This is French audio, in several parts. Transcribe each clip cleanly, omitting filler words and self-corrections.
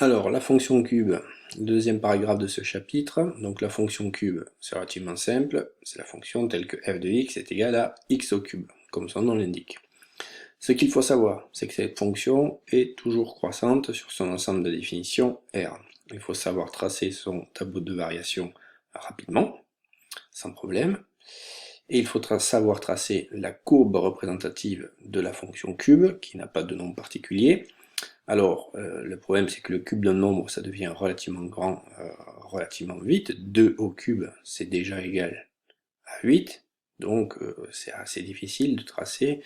Alors, la fonction cube, le deuxième paragraphe de ce chapitre. Donc la fonction cube, c'est relativement simple, c'est la fonction telle que f de x est égal à x au cube, comme son nom l'indique. Ce qu'il faut savoir, c'est que cette fonction est toujours croissante sur son ensemble de définition R. Il faut savoir tracer son tableau de variation rapidement, sans problème. Et il faut savoir tracer la courbe représentative de la fonction cube, qui n'a pas de nom particulier. Alors, le problème c'est que le cube d'un nombre, ça devient relativement grand, relativement vite. 2 au cube, c'est déjà égal à 8, donc c'est assez difficile de tracer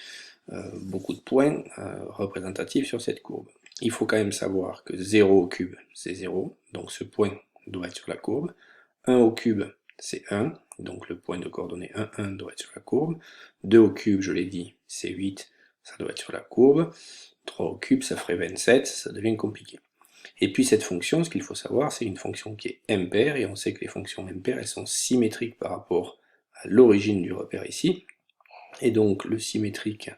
beaucoup de points représentatifs sur cette courbe. Il faut quand même savoir que 0 au cube, c'est 0, donc ce point doit être sur la courbe. 1 au cube, c'est 1, donc le point de coordonnée 1, 1 doit être sur la courbe. 2 au cube, je l'ai dit, c'est 8, ça doit être sur la courbe. 3 au cube, ça ferait 27, ça devient compliqué. Et puis cette fonction, ce qu'il faut savoir, c'est une fonction qui est impaire, et on sait que les fonctions impaires, elles sont symétriques par rapport à l'origine du repère ici. Et donc le symétrique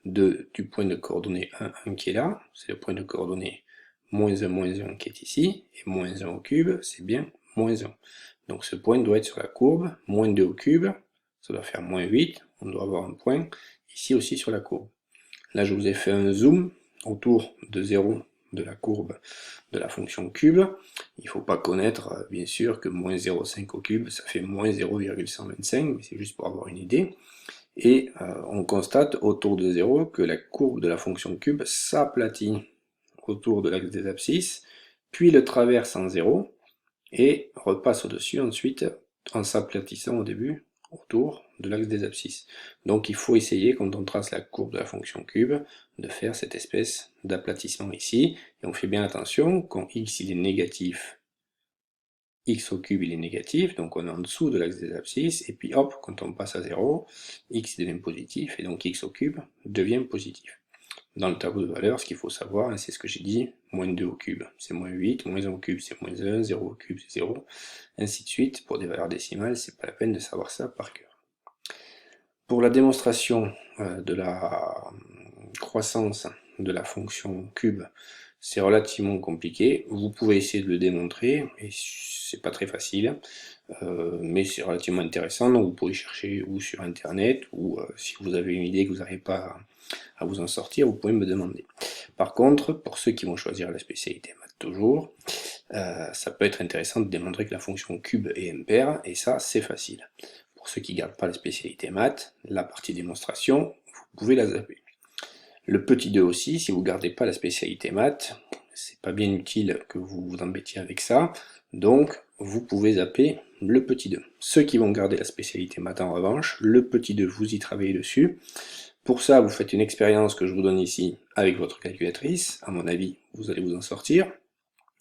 du point de coordonnée 1, 1 qui est là, c'est le point de coordonnée moins 1 qui est ici, et moins 1 au cube, c'est bien moins 1. Donc ce point doit être sur la courbe, moins 2 au cube, ça doit faire moins 8, on doit avoir un point ici aussi sur la courbe. Là je vous ai fait un zoom autour de 0 de la courbe de la fonction cube. Il ne faut pas connaître bien sûr que moins 0,5 au cube ça fait moins 0,125, mais c'est juste pour avoir une idée. Et on constate autour de 0 que la courbe de la fonction cube s'aplatit autour de l'axe des abscisses, puis le traverse en 0, et repasse au-dessus ensuite en s'aplatissant au début autour de l'axe des abscisses. Donc il faut essayer, quand on trace la courbe de la fonction cube, de faire cette espèce d'aplatissement ici, et on fait bien attention, quand x il est négatif, x au cube il est négatif, donc on est en dessous de l'axe des abscisses, et puis hop, quand on passe à 0, x devient positif, et donc x au cube devient positif. Dans le tableau de valeurs, ce qu'il faut savoir, et c'est ce que j'ai dit, moins 2 au cube, c'est moins 8, moins 1 au cube, c'est moins 1, 0 au cube, c'est 0, ainsi de suite. Pour des valeurs décimales, c'est pas la peine de savoir ça par cœur. Pour la démonstration de la croissance de la fonction cube, c'est relativement compliqué. Vous pouvez essayer de le démontrer, et c'est pas très facile, mais c'est relativement intéressant, donc vous pouvez chercher ou sur internet, ou si vous avez une idée que vous n'arrivez pas à vous en sortir, vous pouvez me demander. Par contre, pour ceux qui vont choisir la spécialité maths toujours, ça peut être intéressant de démontrer que la fonction cube est impaire, et ça c'est facile. Pour ceux qui ne gardent pas la spécialité maths, la partie démonstration, vous pouvez la zapper. Le petit 2 aussi, si vous ne gardez pas la spécialité maths, c'est pas bien utile que vous vous embêtiez avec ça, donc vous pouvez zapper le petit 2. Ceux qui vont garder la spécialité maths en revanche, le petit 2, vous y travaillez dessus. Pour ça, vous faites une expérience que je vous donne ici avec votre calculatrice, à mon avis, vous allez vous en sortir.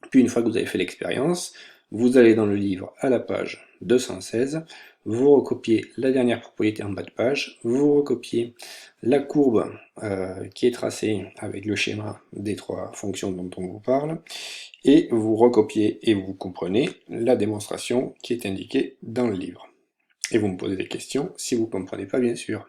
Puis une fois que vous avez fait l'expérience, vous allez dans le livre à la page 216, vous recopiez la dernière propriété en bas de page, vous recopiez la courbe qui est tracée avec le schéma des trois fonctions dont on vous parle, et vous recopiez et vous comprenez la démonstration qui est indiquée dans le livre. Et vous me posez des questions si vous ne comprenez pas bien sûr.